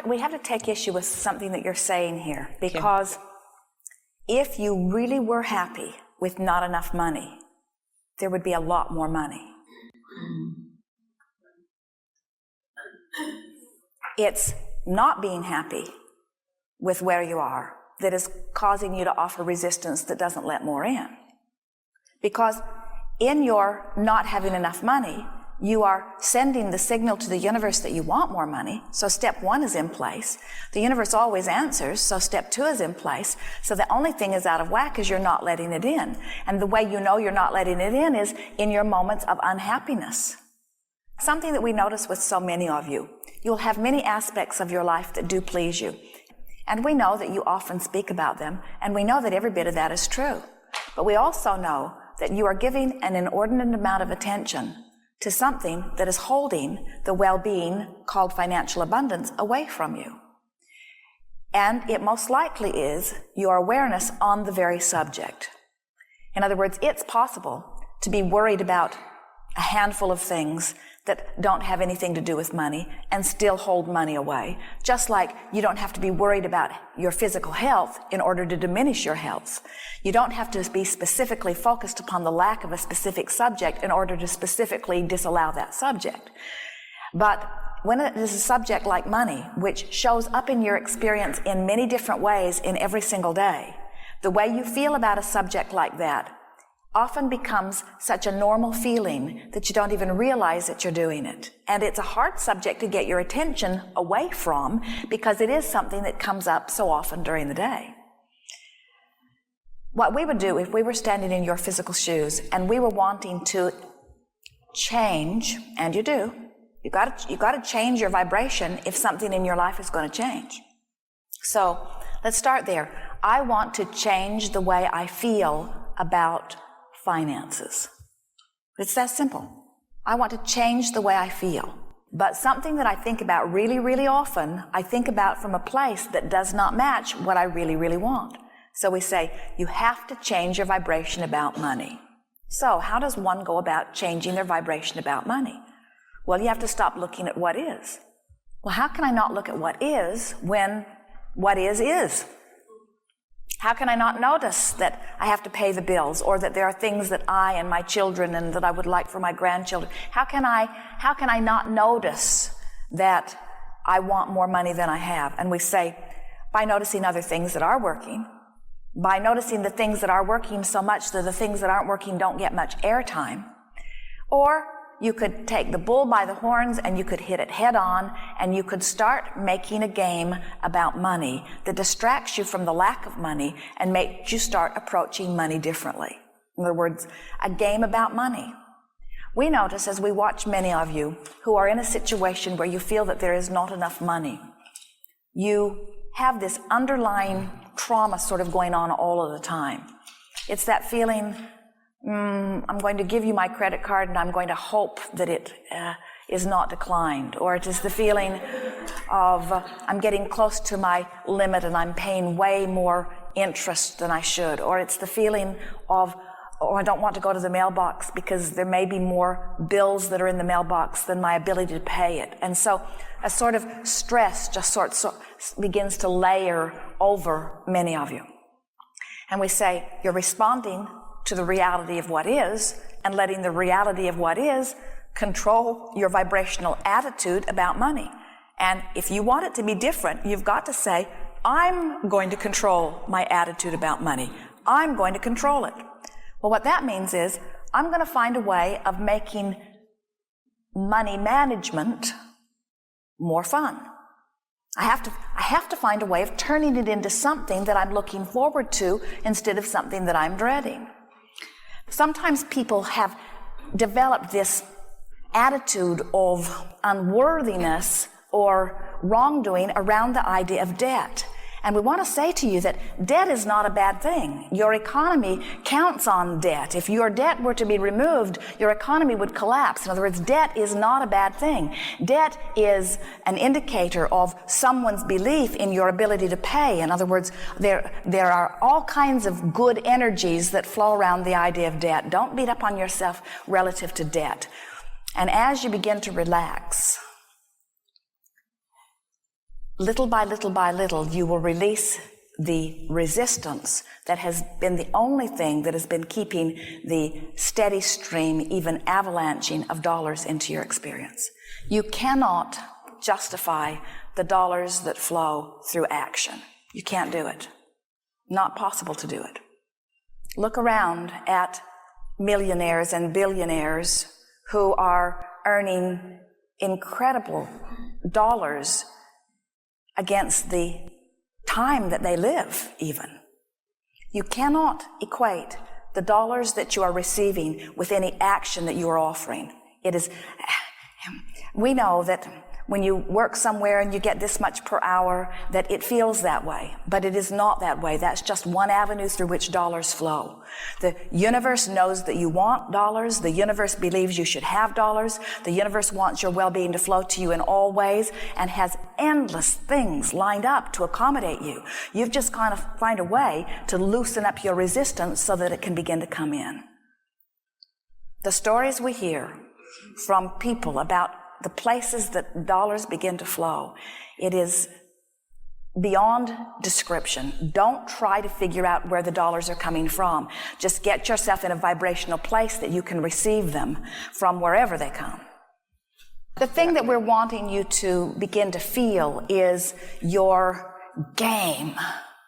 We have to take issue with something that you're saying here, because if you really were happy with not enough money, there would be a lot more money. It's not being happy with where you are that is causing you to offer resistance that doesn't let more in. Because in your not having enough money, you are sending the signal to the universe that you want more money, so step 1 is in place. The universe always answers, so step 2 is in place. So the only thing is out of whack is you're not letting it in. And the way you know you're not letting it in is in your moments of unhappiness. Something that we notice with so many of you. You'll have many aspects of your life that do please you. And we know that you often speak about them, and we know that every bit of that is true. But we also know that you are giving an inordinate amount of attention to something that is holding the well-being called financial abundance away from you. And it most likely is your awareness on the very subject. In other words, it's possible to be worried about a handful of things that don't have anything to do with money and still hold money away. Just like you don't have to be worried about your physical health in order to diminish your health. You don't have to be specifically focused upon the lack of a specific subject in order to specifically disallow that subject. But when it is a subject like money, which shows up in your experience in many different ways in every single day, the way you feel about a subject like that often becomes such a normal feeling that you don't even realize that you're doing it. And it's a hard subject to get your attention away from because it is something that comes up so often during the day. What we would do if we were standing in your physical shoes and we were wanting to change, and you do, you got to change your vibration if something in your life is going to change. So let's start there. I want to change the way I feel about finances. It's that simple. I want to change the way I feel. But something that I think about really, really often, I think about from a place that does not match what I really, really want. So we say, you have to change your vibration about money. So how does one go about changing their vibration about money? Well, you have to stop looking at what is. Well, how can I not look at what is when what is? How can I not notice that I have to pay the bills, or that there are things that I and my children and that I would like for my grandchildren? How can I not notice that I want more money than I have? And we say, by noticing other things that are working, by noticing the things that are working so much that the things that aren't working don't get much airtime. Or you could take the bull by the horns and you could hit it head on, and you could start making a game about money that distracts you from the lack of money and makes you start approaching money differently. In other words, a game about money. We notice as we watch many of you who are in a situation where you feel that there is not enough money, you have this underlying trauma sort of going on all of the time. It's that feeling, I'm going to give you my credit card and I'm going to hope that it is not declined. Or it is the feeling of I'm getting close to my limit and I'm paying way more interest than I should. Or it's the feeling of, I don't want to go to the mailbox because there may be more bills that are in the mailbox than my ability to pay it. And so a sort of stress just begins to layer over many of you. And we say, you're responding to the reality of what is, and letting the reality of what is control your vibrational attitude about money. And if you want it to be different, you've got to say, I'm going to control my attitude about money. I'm going to control it. Well, what that means is, I'm going to find a way of making money management more fun. I have to find a way of turning it into something that I'm looking forward to instead of something that I'm dreading. Sometimes people have developed this attitude of unworthiness or wrongdoing around the idea of debt. And we want to say to you that debt is not a bad thing. Your economy counts on debt. If your debt were to be removed, your economy would collapse. In other words, debt is not a bad thing. Debt is an indicator of someone's belief in your ability to pay. In other words, there are all kinds of good energies that flow around the idea of debt. Don't beat up on yourself relative to debt. And as you begin to relax, little by little by little, you will release the resistance that has been the only thing that has been keeping the steady stream, even avalanching of dollars into your experience. You cannot justify the dollars that flow through action. You can't do it. Not possible to do it. Look around at millionaires and billionaires who are earning incredible dollars against the time that they live, even. You cannot equate the dollars that you are receiving with any action that you are offering. We know that when you work somewhere and you get this much per hour, that it feels that way. But it is not that way. That's just one avenue through which dollars flow. The universe knows that you want dollars. The universe believes you should have dollars. The universe wants your well-being to flow to you in all ways and has endless things lined up to accommodate you. You've just kind of find a way to loosen up your resistance so that it can begin to come in. The stories we hear from people about the places that dollars begin to flow, it is beyond description. Don't try to figure out where the dollars are coming from. Just get yourself in a vibrational place that you can receive them from wherever they come. The thing that we're wanting you to begin to feel is your game.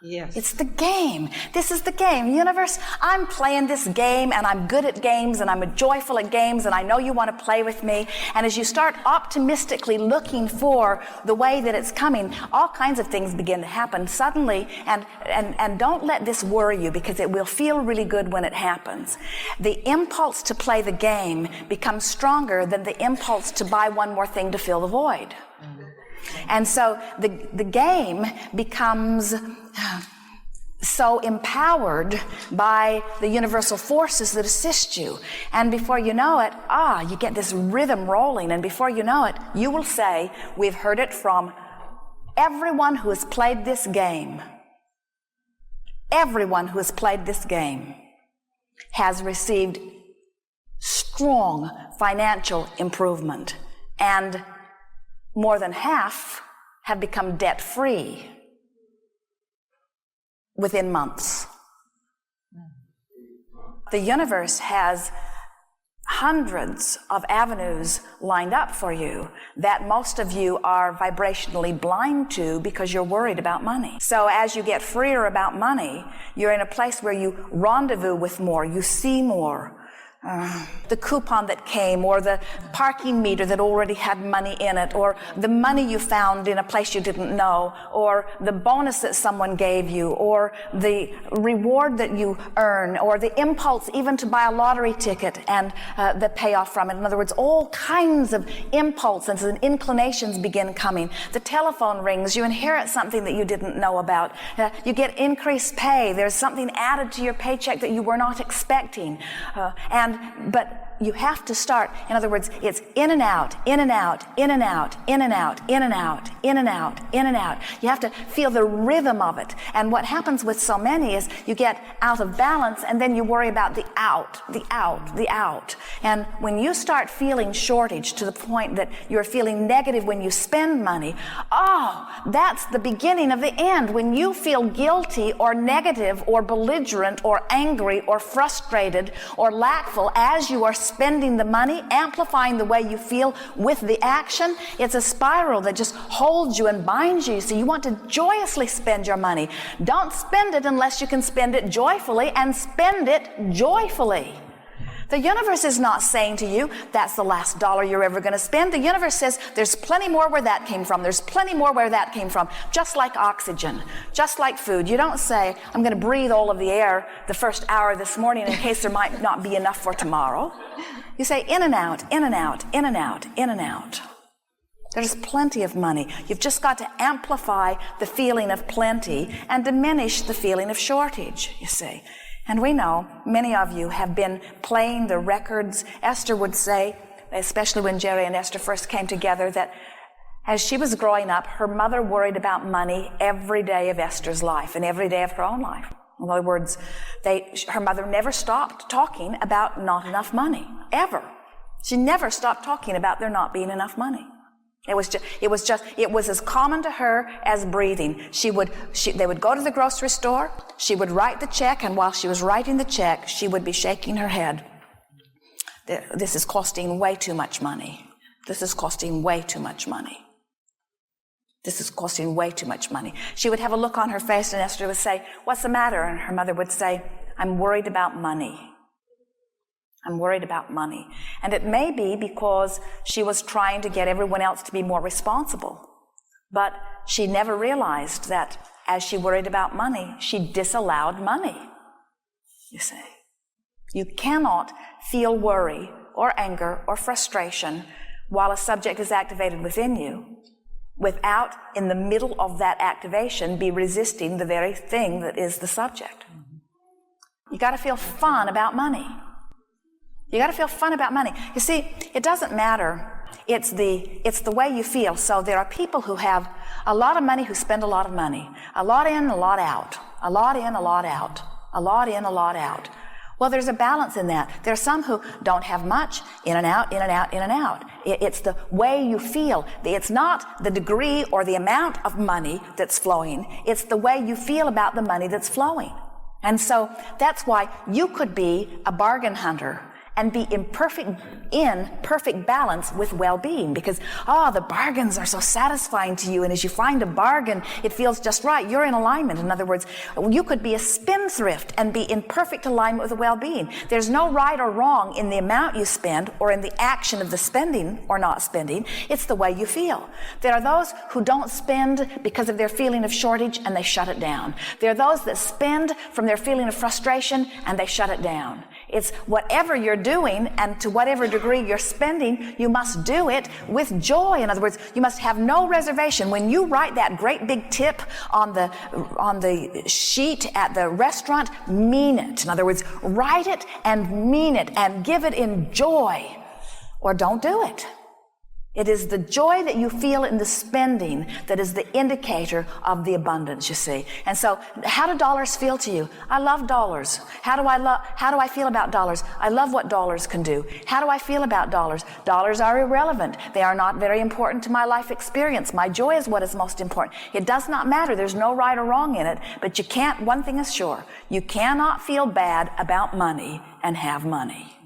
Yes. It's the game. This is the game. Universe, I'm playing this game, and I'm good at games, and I'm joyful at games, and I know you want to play with me. And as you start optimistically looking for the way that it's coming, all kinds of things begin to happen suddenly. And don't let this worry you, because it will feel really good when it happens. The impulse to play the game becomes stronger than the impulse to buy one more thing to fill the void. And so the game becomes so empowered by the universal forces that assist you. And before you know it, you get this rhythm rolling. And before you know it, you will say, we've heard it from everyone who has played this game. Everyone who has played this game has received strong financial improvement. And more than half have become debt-free within months. The universe has hundreds of avenues lined up for you that most of you are vibrationally blind to because you're worried about money. So as you get freer about money, you're in a place where you rendezvous with more, you see more. The coupon that came, or the parking meter that already had money in it, or the money you found in a place you didn't know, or the bonus that someone gave you, or the reward that you earn, or the impulse even to buy a lottery ticket and the payoff from it. In other words, all kinds of impulses and inclinations begin coming. The telephone rings, you inherit something that you didn't know about. You get increased pay, there's something added to your paycheck that you were not expecting. But you have to start. In other words, it's in and out, in and out, in and out, in and out, in and out, in and out, in and out. You have to feel the rhythm of it. And what happens with so many is you get out of balance, and then you worry about the out, the out, the out. And when you start feeling shortage to the point that you're feeling negative when you spend money, that's the beginning of the end. When you feel guilty or negative or belligerent or angry or frustrated or lackful as you are spending the money, amplifying the way you feel with the action, it's a spiral that just holds you and binds you. So you want to joyously spend your money. Don't spend it unless you can spend it joyfully, and spend it joyfully. The universe is not saying to you, that's the last dollar you're ever going to spend. The universe says, there's plenty more where that came from. There's plenty more where that came from. Just like oxygen, just like food. You don't say, I'm going to breathe all of the air the first hour this morning in case there might not be enough for tomorrow. You say in and out, in and out, in and out, in and out. There's plenty of money. You've just got to amplify the feeling of plenty and diminish the feeling of shortage, you see. And we know many of you have been playing the records. Esther would say, especially when Jerry and Esther first came together, that as she was growing up, her mother worried about money every day of Esther's life and every day of her own life. In other words, her mother never stopped talking about not enough money, ever. She never stopped talking about there not being enough money. It was as common to her as breathing. They would go to the grocery store, she would write the check, and while she was writing the check, she would be shaking her head. This is costing way too much money. This is costing way too much money. This is costing way too much money. She would have a look on her face, and Esther would say, "What's the matter?" And her mother would say, "I'm worried about money. I'm worried about money." And it may be because she was trying to get everyone else to be more responsible. But she never realized that as she worried about money, she disallowed money. You see, you cannot feel worry or anger or frustration while a subject is activated within you without, in the middle of that activation, be resisting the very thing that is the subject. You got to feel fun about money. You got to feel fun about money. You see, it doesn't matter. It's the way you feel. So there are people who have a lot of money who spend a lot of money. A lot in, a lot out. A lot in, a lot out. A lot in, a lot out. Well, there's a balance in that. There are some who don't have much, in and out, in and out, in and out. It's the way you feel. It's not the degree or the amount of money that's flowing. It's the way you feel about the money that's flowing. And so that's why you could be a bargain hunter and be in perfect balance with well-being, because the bargains are so satisfying to you, and as you find a bargain, it feels just right. You're in alignment. In other words, you could be a spendthrift and be in perfect alignment with well-being. There's no right or wrong in the amount you spend or in the action of the spending or not spending. It's the way you feel. There are those who don't spend because of their feeling of shortage and they shut it down. There are those that spend from their feeling of frustration and they shut it down. It's whatever you're doing, and to whatever degree you're spending, you must do it with joy. In other words, you must have no reservation. When you write that great big tip on the sheet at the restaurant, mean it. In other words, write it and mean it and give it in joy, or don't do it. It is the joy that you feel in the spending that is the indicator of the abundance, you see. And so, how do dollars feel to you? I love dollars. How do I feel about dollars? I love what dollars can do. How do I feel about dollars? Dollars are irrelevant. They are not very important to my life experience. My joy is what is most important. It does not matter. There's no right or wrong in it. But one thing is sure. You cannot feel bad about money and have money.